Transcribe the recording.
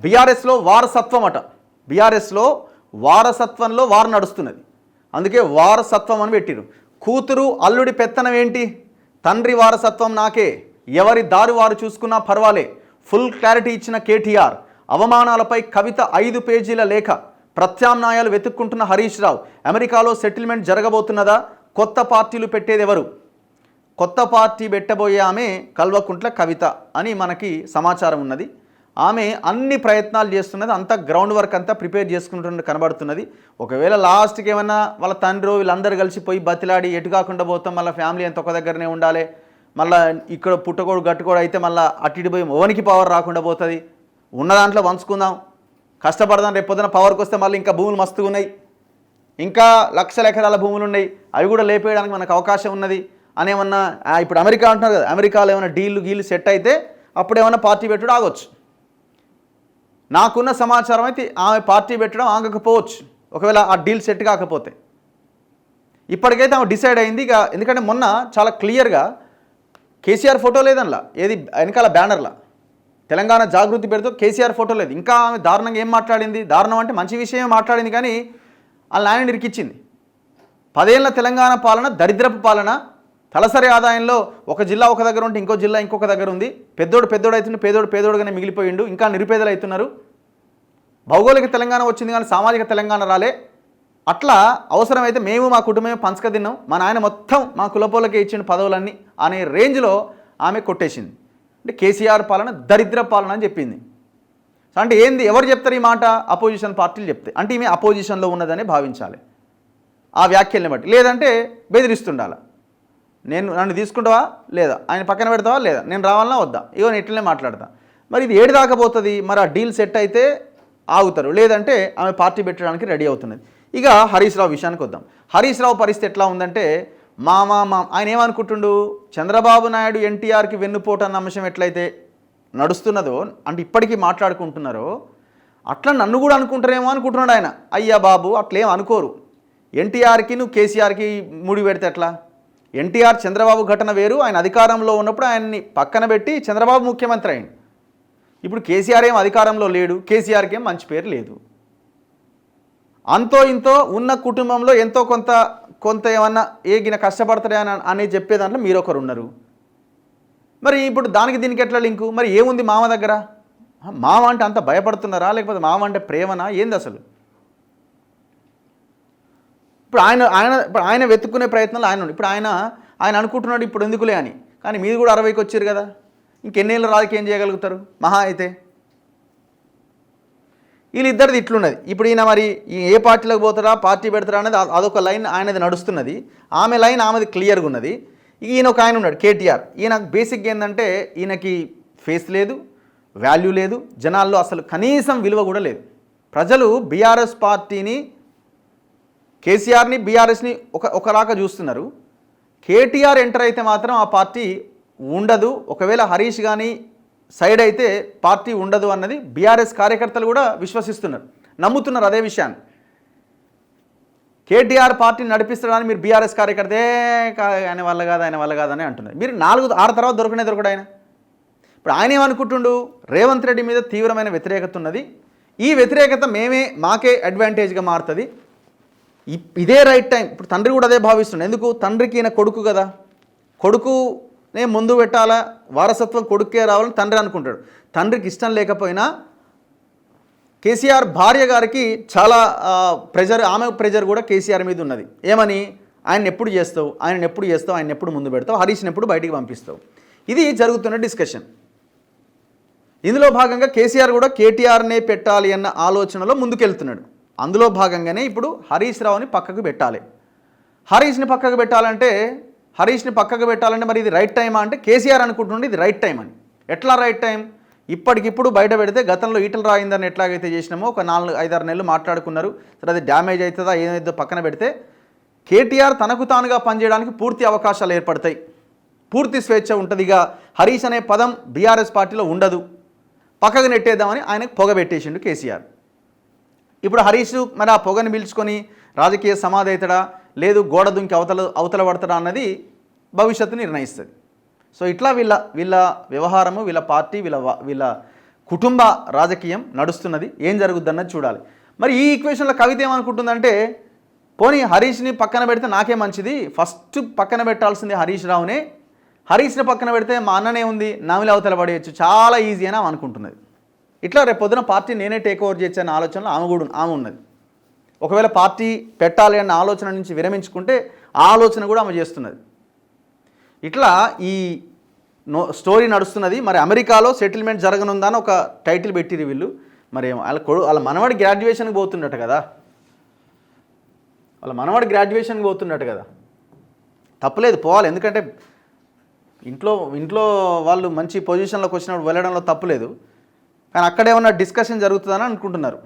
బీఆర్ఎస్లో వారసత్వం అట. బీఆర్ఎస్లో వారసత్వంలో వారు నడుస్తున్నది, అందుకే వారసత్వం అని పెట్టిరు. కూతురు అల్లుడి పెత్తనం ఏంటి? తండ్రి వారసత్వం నాకే, ఎవరి దారి వారు చూసుకున్నా పర్వాలే. ఫుల్ క్లారిటీ ఇచ్చిన కేటీఆర్. అవమానాలపై కవిత 5 పేజీల లేఖ. ప్రత్యామ్నాయాలు వెతుక్కుంటున్న హరీష్ రావు. అమెరికాలో సెటిల్మెంట్ జరగబోతున్నదా? కొత్త పార్టీలు పెట్టేది ఎవరు? కొత్త పార్టీ పెట్టబోయే ఆమె కల్వకుంట్ల కవిత అని మనకి సమాచారం ఉన్నది. ఆమె అన్ని ప్రయత్నాలు చేస్తున్నది, అంతా గ్రౌండ్ వర్క్ అంతా ప్రిపేర్ చేసుకుంటున్న కనబడుతున్నది. ఒకవేళ లాస్ట్కి ఏమన్నా వాళ్ళ తండ్రి వీళ్ళందరూ కలిసి పోయి బతిలాడి ఎటు కాకుండా పోతాం, మళ్ళీ ఫ్యామిలీ అంత ఒక దగ్గరనే ఉండాలి, మళ్ళీ ఇక్కడ పుట్టకోడు గట్టుకోడు అయితే మళ్ళీ అటు పోయి ఓనికి పవర్ రాకుండా పోతుంది, ఉన్న దాంట్లో వంచుకుందాం, కష్టపడదాం, రేపు పొద్దున పవర్కి వస్తే మళ్ళీ ఇంకా భూములు మస్తుగా ఉన్నాయి, ఇంకా లక్షల ఎకరాల భూములు ఉన్నాయి, అవి కూడా లేపేయడానికి మనకు అవకాశం ఉన్నది అని ఏమన్నా ఇప్పుడు అమెరికా అంటున్నారు కదా, అమెరికాలో ఏమైనా గీళ్ళు సెట్ అయితే అప్పుడు ఏమైనా పార్టీ పెట్టుడు ఆగొచ్చు. నాకున్న సమాచారం అయితే ఆమె పార్టీ పెట్టడం ఆగకపోవచ్చు, ఒకవేళ ఆ డీల్ సెట్ కాకపోతే. ఇప్పటికైతే ఆమె డిసైడ్ అయింది ఇక, ఎందుకంటే మొన్న చాలా క్లియర్గా కేసీఆర్ ఫోటో లేదనలా, ఏది వెనకాల బ్యానర్లా తెలంగాణ జాగృతి పేరుతో కేసీఆర్ ఫోటో లేదు. ఇంకా ఆమె దారుణంగా ఏం మాట్లాడింది? దారుణం అంటే మంచి విషయం మాట్లాడింది, కానీ వాళ్ళ నాయన ఇరికిచ్చింది. 10 ఏళ్ల తెలంగాణ పాలన దరిద్రపు పాలన. తలసరి ఆదాయంలో ఒక జిల్లా ఒక దగ్గర ఉంటే ఇంకో జిల్లా ఇంకొక దగ్గర ఉంది. పెద్దోడు అవుతుండే, పేదోడుగానే మిగిలిపోయిండు, ఇంకా నిరుపేదలు అవుతున్నారు. భౌగోళిక తెలంగాణ వచ్చింది కానీ సామాజిక తెలంగాణ రాలే. అట్లా అవసరమైతే మేము మా కుటుంబమే పంచక తిన్నాం, మా నాయన మొత్తం మా కులపోలకే ఇచ్చిన పదవులన్నీ అనే రేంజ్లో ఆమె కొట్టేసింది. అంటే కేసీఆర్ పాలన దరిద్ర పాలన అని చెప్పింది. అంటే ఏంది, ఎవరు చెప్తారు ఈ మాట? అపోజిషన్ పార్టీలు చెప్తాయి. అంటే ఈమె అపోజిషన్లో ఉన్నదని భావించాలి ఆ వ్యాఖ్యల్ని బట్టి, లేదంటే బెదిరిస్తుండాలి. నన్ను తీసుకుంటావా లేదా, ఆయన పక్కన పెడతావా లేదా, నేను రావాలన్నా వద్దా, ఇగో నేను ఇట్లనే మాట్లాడతా. మరి ఇది ఏడు దాకపోతుంది? మరి ఆ డీల్ సెట్ అయితే ఆగుతారు, లేదంటే ఆమె పార్టీ పెట్టడానికి రెడీ అవుతున్నది. ఇక హరీష్ రావు విషయానికి వద్దాం. హరీష్ రావు పరిస్థితి ఎట్లా ఉందంటే, ఆయన ఏమనుకుంటుండు, చంద్రబాబు నాయుడు ఎన్టీఆర్కి వెన్నుపోటు అన్న అంశం ఎట్లయితే నడుస్తున్నదో, అంటే ఇప్పటికీ మాట్లాడుకుంటున్నారో, అట్లా నన్ను కూడా అనుకుంటారేమో అనుకుంటున్నాడు ఆయన. అయ్యా బాబు అట్లేం అనుకోరు, ఎన్టీఆర్కి నువ్వు కేసీఆర్కి ముడి పెడితే ఎట్లా? ఎన్టీఆర్ చంద్రబాబు ఘటన వేరు, ఆయన అధికారంలో ఉన్నప్పుడు ఆయన్ని పక్కన పెట్టి చంద్రబాబు ముఖ్యమంత్రి అయింది. ఇప్పుడు కేసీఆర్ ఏం అధికారంలో లేడు, కేసీఆర్కి ఏం మంచి పేరు లేదు. అంతో ఇంతో ఉన్న కుటుంబంలో ఎంతో కొంత ఏమన్నా ఏగిన కష్టపడతాడే అని చెప్పే దాంట్లో మీరు ఒకరు ఉన్నారు. మరి ఇప్పుడు దానికి దీనికి ఎట్లా లింకు? మరి ఏముంది మామ దగ్గర? మామ అంటే అంత భయపడుతున్నారా, లేకపోతే మామ అంటే ప్రేమనా, ఏంది అసలు? ఇప్పుడు ఆయన వెతుక్కునే ప్రయత్నాలు ఆయన. ఇప్పుడు ఆయన అనుకుంటున్నాడు ఇప్పుడు ఎందుకులే అని, కానీ మీరు కూడా 60కి వచ్చారు కదా, ఇంకెన్నేళ్ళు రాజకీయం చేయగలుగుతారు మహా అయితే? వీళ్ళిద్దరిది ఇట్లున్నది. ఇప్పుడు ఈయన మరి ఏ పార్టీలోకి పోతారా, పార్టీ పెడతారా అనేది అదొక లైన్ ఆయనది నడుస్తున్నది, ఆమె లైన్ ఆమెది క్లియర్గా ఉన్నది. ఈయన ఒక ఆయన ఉన్నాడు కేటీఆర్. ఈయన బేసిక్గా ఏంటంటే ఈయనకి ఫేస్ లేదు, వాల్యూ లేదు, జనాల్లో అసలు కనీసం విలువ కూడా లేదు. ప్రజలు బీఆర్ఎస్ పార్టీని, కేసీఆర్ని, బీఆర్ఎస్ని ఒకలాగా చూస్తున్నారు. కేటీఆర్ ఎంటర్ అయితే మాత్రం ఆ పార్టీ ఉండదు, ఒకవేళ హరీష్ కానీ సైడ్ అయితే పార్టీ ఉండదు అన్నది బీఆర్ఎస్ కార్యకర్తలు కూడా విశ్వసిస్తున్నారు, నమ్ముతున్నారు అదే విషయాన్ని. కేటీఆర్ పార్టీని నడిపిస్తాడని మీరు బీఆర్ఎస్ కార్యకర్తే ఆయన వల్ల కాదని అంటున్నారు. మీరు 4-6 తర్వాత దొరకడు ఆయన. ఇప్పుడు ఆయన ఏమనుకుంటుండు, రేవంత్ రెడ్డి మీద తీవ్రమైన వ్యతిరేకత ఉన్నది, ఈ వ్యతిరేకత మాకే అడ్వాంటేజ్గా మారుతుంది, ఇదే రైట్ టైం. ఇప్పుడు తండ్రి కూడా అదే భావిస్తుండే. ఎందుకు? తండ్రికి ఈయన కొడుకు కదా, కొడుకునే ముందు పెట్టాలా, వారసత్వం కొడుకే రావాలని తండ్రి అనుకుంటాడు. తండ్రికి ఇష్టం లేకపోయినా కేసీఆర్ భార్య గారికి చాలా ప్రెజర్, ఆమె ప్రెజర్ కూడా కేసీఆర్ మీద ఉన్నది. ఏమని? ఆయన ఎప్పుడు చేస్తావు, ఆయన ఎప్పుడు ముందు పెడతావు, హరీష్ని ఎప్పుడు బయటికి పంపిస్తావు. ఇది జరుగుతున్న డిస్కషన్. ఇందులో భాగంగా కేసీఆర్ కూడా కేటీఆర్నే పెట్టాలి అన్న ఆలోచనలో ముందుకెళ్తున్నాడు. అందులో భాగంగానే ఇప్పుడు హరీష్ రావుని పక్కకు పెట్టాలి. హరీష్ని పక్కకు పెట్టాలంటే మరి ఇది రైట్ టైమా అంటే కేసీఆర్ అనుకుంటుండే ఇది రైట్ టైం అని. ఎట్లా రైట్ టైం? ఇప్పటికిప్పుడు బయట పెడితే గతంలో ఈటల రాయిందని ఎట్లాగైతే చేసినామో ఒక 4-5-6 నెలలు మాట్లాడుకున్నారు, సరే అది డ్యామేజ్ అవుతుందా ఏదైతే పక్కన పెడితే కేటీఆర్ తనకు తానుగా పనిచేయడానికి పూర్తి అవకాశాలు ఏర్పడతాయి, పూర్తి స్వేచ్ఛ ఉంటుంది. ఇక హరీష్ అనే పదం బీఆర్ఎస్ పార్టీలో ఉండదు, పక్కకు నెట్టేద్దామని ఆయనకు పొగబెట్టేసిండు కేసీఆర్. ఇప్పుడు హరీష్ మరి ఆ పొగని పీల్చుకొని రాజకీయ సమాధి అవుతాడా, లేదు గోడ దుంకి అవతల పడతాడా అన్నది భవిష్యత్తు నిర్ణయిస్తుంది. సో ఇట్లా వీళ్ళ వ్యవహారము, వీళ్ళ పార్టీ, వీళ్ళ కుటుంబ రాజకీయం నడుస్తున్నది, ఏం జరుగుద్దన్నది చూడాలి. మరి ఈ ఈక్వేషన్లో కవిత ఏమనుకుంటుందంటే, పోనీ హరీష్ని పక్కన పెడితే నాకే మంచిది, ఫస్ట్ పక్కన పెట్టాల్సింది హరీష్ రావునే, హరీష్ని పక్కన పెడితే మా అన్ననే ఉంది, నమిలి అవతల పడేయచ్చు, చాలా ఈజీ అని ఆమె అనుకుంటున్నది. ఇట్లా రేపు పొద్దున పార్టీ నేనే టేక్ ఓవర్ చేయొచ్చన్న ఆలోచనలో ఆమె ఉన్నది. ఒకవేళ పార్టీ పెట్టాలి అన్న ఆలోచన నుంచి విరమించుకుంటే ఆ ఆలోచన కూడా ఆమె చేస్తున్నది. ఇట్లా ఈ స్టోరీ నడుస్తున్నది. మరి అమెరికాలో సెటిల్మెంట్ జరగనుందని ఒక టైటిల్ పెట్టిరు వీళ్ళు. మరి వాళ్ళ మనవాడి గ్రాడ్యుయేషన్కి పోతున్నట్టు కదా, తప్పులేదు, పోవాలి. ఎందుకంటే ఇంట్లో వాళ్ళు మంచి పొజిషన్లోకి వచ్చినప్పుడు వెళ్ళడంలో తప్పులేదు. కానీ అక్కడేమన్నా డిస్కషన్ జరుగుతుందని అనుకుంటున్నారు.